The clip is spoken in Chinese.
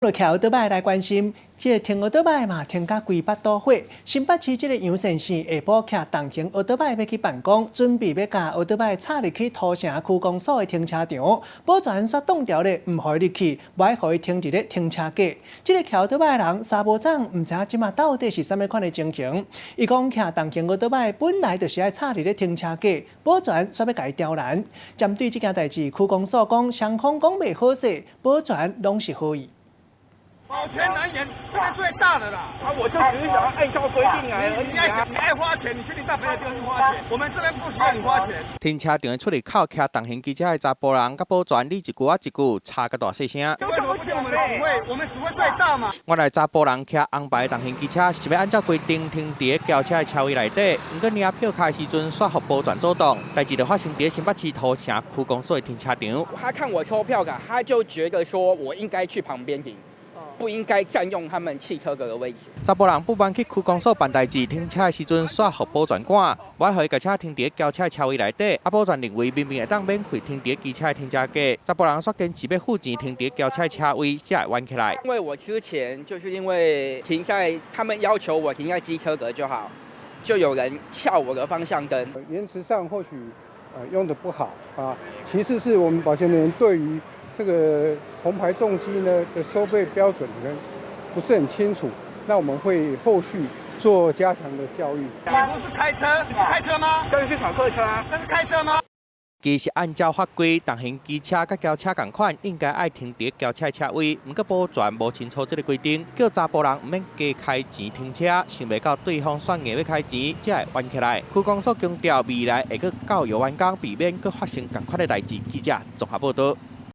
落骑奥多摆来关心，这个停奥多摆嘛，停甲规八都火。新北市这个杨先生下晡骑重型奥多摆要去办公，准备要甲奥多摆插入去土城区公所的停车场，保全煞挡掉咧，唔互伊入去，歹互伊停伫咧停车格。这个骑奥多摆的人沙部长唔知影即马到底是啥物款的情形。伊讲骑重型奥多摆本来就是爱插入咧停车格，保全煞要甲伊刁难。针对这件代志，区公所讲双方讲袂好势，保全拢是好意。 保全人员这是最大的啦，我就只是想要按照规定来而已啊。你爱花钱，你去你到别的地方去花钱，我们这边不需要你花钱。停车场的出入口骑重型机车的查甫人甲保全，你一句我一句，吵个大细声。为什么不听我们的指挥？我们指挥最大嘛。原来查甫人骑红白重型机车是要按照规定停伫轿车的车位内底，不过领票卡的时阵煞互保全阻挡，代志就发生伫新北市土城区公所的停车场。他看我抽票卡，他就觉得说我应该去旁边停。 不应该占用他们汽车格的位置。查甫人不满去区公所办代志，停车的时阵煞互保全赶，我互伊驾车停伫轿车的车位内底。保全认为明明会当免费停伫机车的停车格，查甫人煞坚持要付钱停伫轿车的车位，才会弯起来。因为我之前就是因为停在他们要求我停在机车格就好，就有人撬我的方向灯。言辞上或许用的不好啊，其次是我们保全人员对于 这个红牌重机呢的收费标准可能不是很清楚，那我们会后续做加强的教育。你不是开车？你是开车吗？这是闯客车啊，这是开车吗？ 其实按照法规，重型机车甲轿车同款，应该爱停伫轿车车位。不过保全无清楚这个规定，叫查甫人唔免加开钱停车，想袂到对方算硬要开钱，才会弯起来。区公所强调，未来会去教育员工，避免佮发生同款的代志。记者综合报道。